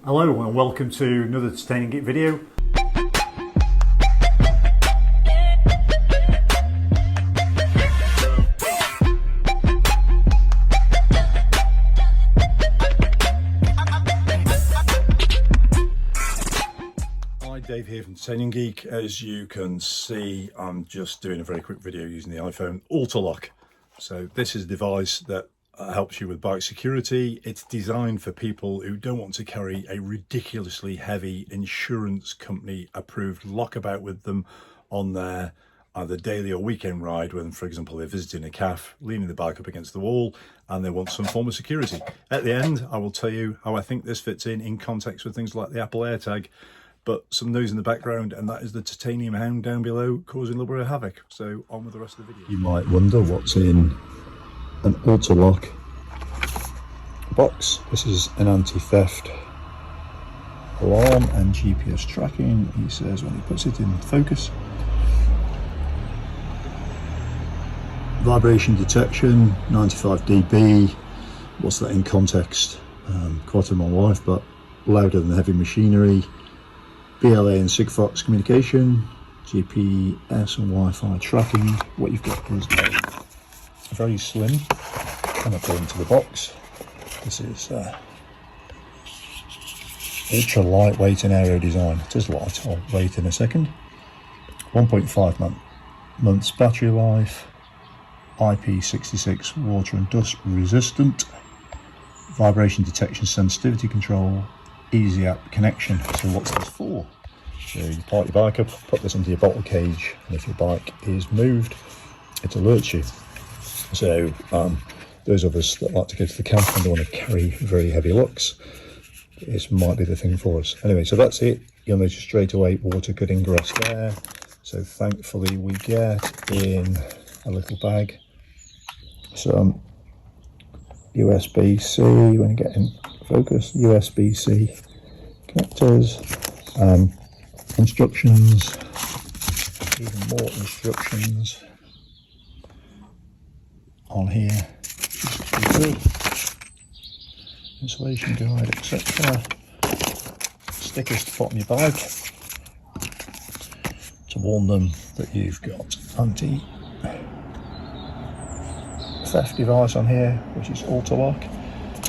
Hello and welcome to another Entertaining Geek video. Hi, Dave here from Entertaining Geek. As you can see, I'm just doing a very quick video using the iPhone Alterlock. So this is a device that helps you with bike security. It's designed for people who don't want to carry a ridiculously heavy insurance company approved lockabout with them on their either daily or weekend ride when, for example, they're visiting a cafe, leaning the bike up against the wall and they want some form of security. At the end, I will tell you how I think this fits in context with things like the Apple AirTag, but some news in the background, and that is the titanium hound down below causing a little bit of havoc. So on with the rest of the video. You might wonder what's in an Alterlock box. This is an anti-theft alarm and GPS tracking, he says when he puts it in focus. Vibration detection, 95 dB. What's that in context? Quite a long life, but louder than heavy machinery. BLA and Sigfox communication, GPS and Wi-Fi tracking. What you've got is very slim, and I put into the box. This is ultra lightweight and aero design. It is light, I'll wait in a second. 1.5 months battery life, IP66 water and dust resistant, vibration detection sensitivity control, easy app connection. So what's this for? So you park your bike up, put this into your bottle cage, and if your bike is moved, it alerts you. So those of us that like to go to the camp and don't want to carry very heavy locks, this might be the thing for us. Anyway, so that's it. You'll notice straight away water could ingress there. So thankfully we get in a little bag some USB-C, when you get in focus, USB-C connectors, instructions, even more instructions on here, good. Installation guide, etc. Stickers to put on your bike to warn them that you've got anti-theft device on here, which is Alterlock,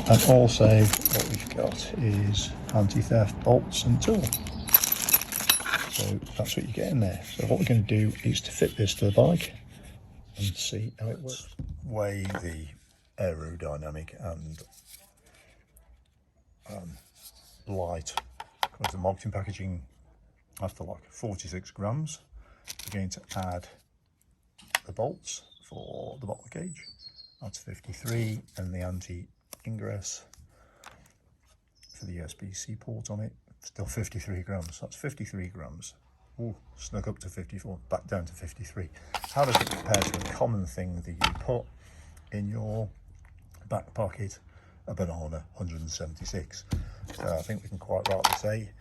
and also what we've got is anti-theft bolts and tool. So that's what you get in there. So what we're going to do is to fit this to the bike and see how it works. Weigh the aerodynamic and light with the marketing packaging Alterlock, 46 grams. We're going to add the bolts for the bottle cage, that's 53, and the anti-ingress for the USB-C port on it, still 53 grams. That's 53 grams. Ooh, snuck up to 54, back down to 53. How does it compare to a common thing that you put in your back pocket? A banana, 176. So I think we can quite rightly say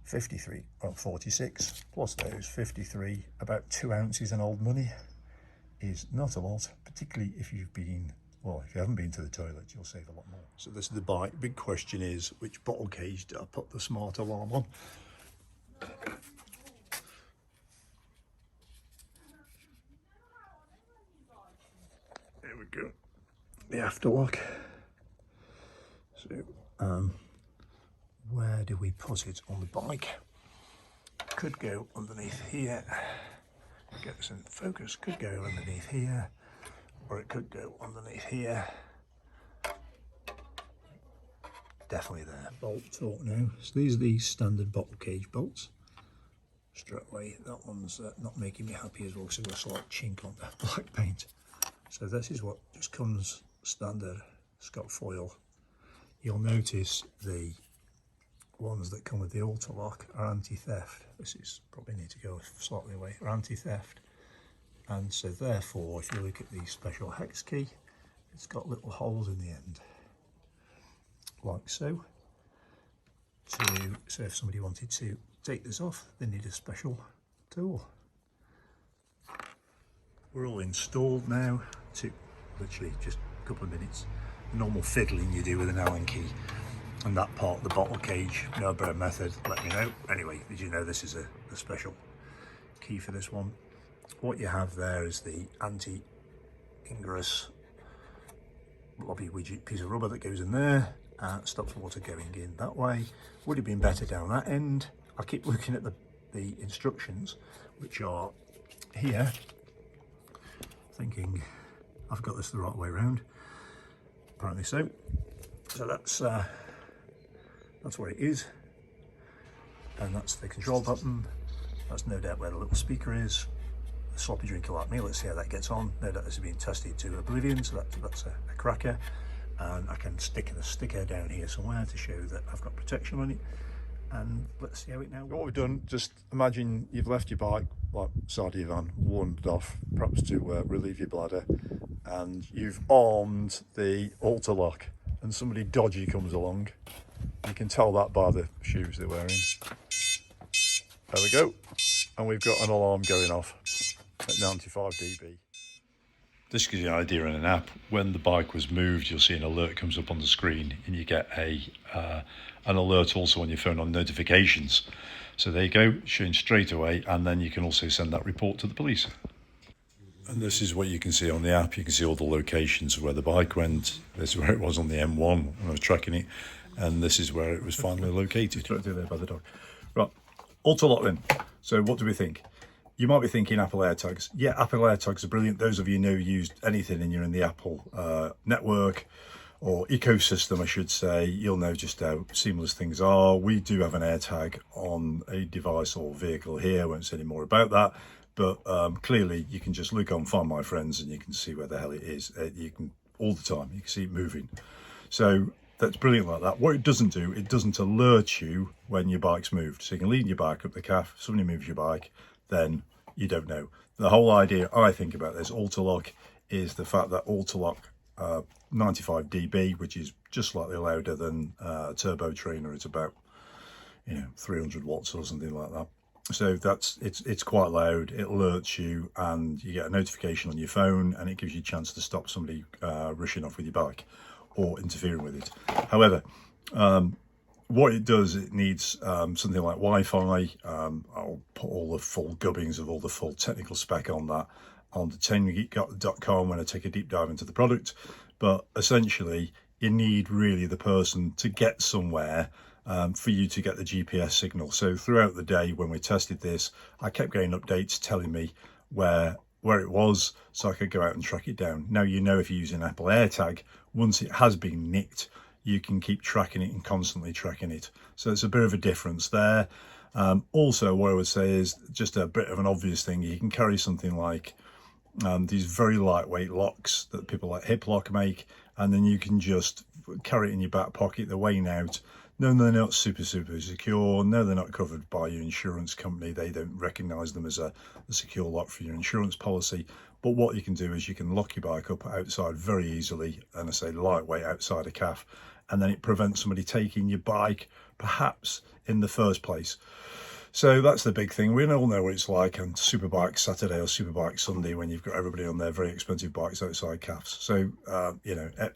53, well 46, plus those 53, about 2 ounces in old money is not a lot, particularly if you've been, well, if you haven't been to the toilet, you'll save a lot more. So this is the bike. Big question is, which bottle cage do I put the smart alarm on? There we go. The afterlock. So, where do we put it on the bike? Could go underneath here. Get this in focus. Could go underneath here, or it could go underneath here. Definitely there. Bolt torque now. So these are the standard bottle cage bolts. Straight away, that one's not making me happy as well, because I've got a slight chink on the black paint. So this is what just comes standard. It's got foil. You'll notice the ones that come with the Alterlock are anti-theft. This is probably need to go slightly away. Are anti-theft, and so therefore, if you look at the special hex key, it's got little holes in the end, like so. So if somebody wanted to take this off, they need a special tool. We're all installed now. Took literally just a couple of minutes. The normal fiddling you do with an Allen key. and that part of the bottle cage. No better method, let me know. Anyway, did you know this is a special key for this one? What you have there is the anti-ingress blobby widget piece of rubber that goes in there and stops water going in that way. Would have been better down that end. I keep looking at the instructions, which are here, thinking I've got this the right way around. Apparently so. So that's where it is, and that's the control button. That's no doubt where the little speaker is. A sloppy drinker like me, let's see how that gets on. No doubt this is being tested to oblivion, so that's a cracker. And I can stick a sticker down here somewhere to show that I've got protection on it. And let's see how it now works. What we've done, just imagine you've left your bike, like Sardi van, warned off, perhaps to relieve your bladder, and you've armed the Alterlock, and somebody dodgy comes along. You can tell that by the shoes they're wearing. There we go. And we've got an alarm going off at 95 dB. This gives you an idea in an app. When the bike was moved, you'll see an alert comes up on the screen, and you get an alert also on your phone on notifications. So there you go, showing straight away, and then you can also send that report to the police. And this is what you can see on the app. You can see all the locations of where the bike went. This is where it was on the M1 when I was tracking it, and this is where it was finally located. Right there by the dog. Right, Alterlock then. So what do we think? You might be thinking Apple AirTags. Yeah, Apple AirTags are brilliant. Those of you who used anything and you're in the Apple network or ecosystem, I should say, you'll know just how seamless things are. We do have an AirTag on a device or vehicle here. I won't say any more about that. But clearly, you can just look on Find My Friends and you can see where the hell it is. You can, all the time, you can see it moving. So that's brilliant like that. What it doesn't do, it doesn't alert you when your bike's moved. So you can lean your bike up the calf, if somebody moves your bike, then you don't know. The whole idea I think about this Alterlock is the fact that Alterlock 95 dB, which is just slightly louder than a turbo trainer. It's about 300 watts or something like that. So it's quite loud. It alerts you, and you get a notification on your phone, and it gives you a chance to stop somebody rushing off with your bike or interfering with it. However, what it does, it needs something like Wi-Fi. I'll put all the full gubbings of all the full technical spec on that on Untitled.com when I take a deep dive into the product. But essentially, you need really the person to get somewhere for you to get the GPS signal. So throughout the day when we tested this, I kept getting updates telling me where it was, so I could go out and track it down. Now, if you're using Apple AirTag, once it has been nicked, you can keep tracking it and constantly tracking it. So it's a bit of a difference there. Also, what I would say is just a bit of an obvious thing. You can carry something like these very lightweight locks that people like Hip Lock make, and then you can just carry it in your back pocket. They're weighing out. No, they're not super secure. No, they're not covered by your insurance company. They don't recognise them as a secure lock for your insurance policy. But what you can do is you can lock your bike up outside very easily, and I say lightweight outside a calf, and then it prevents somebody taking your bike, perhaps in the first place. So that's the big thing. We all know what it's like on Superbike Saturday or Superbike Sunday when you've got everybody on their very expensive bikes outside calves. So,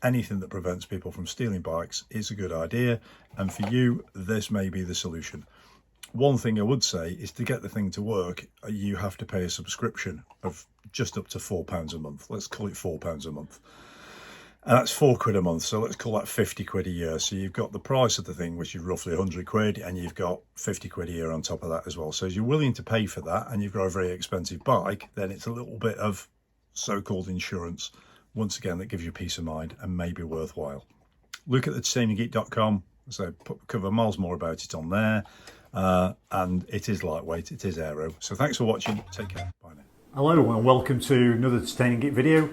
anything that prevents people from stealing bikes is a good idea. And for you, this may be the solution. One thing I would say is to get the thing to work, you have to pay a subscription of just up to £4 a month. Let's call it £4 a month. And that's £4 a month, so let's call that 50 quid a year. So you've got the price of the thing, which is roughly 100 quid, and you've got 50 quid a year on top of that as well. So if you're willing to pay for that, and you've got a very expensive bike, then it's a little bit of so-called insurance, once again, that gives you peace of mind and may be worthwhile. Look at the titaniumgeek.com, so cover miles more about it on there. And it is lightweight, it is aero. So thanks for watching, take care, bye now. Hello and welcome to another Titanium Geek video.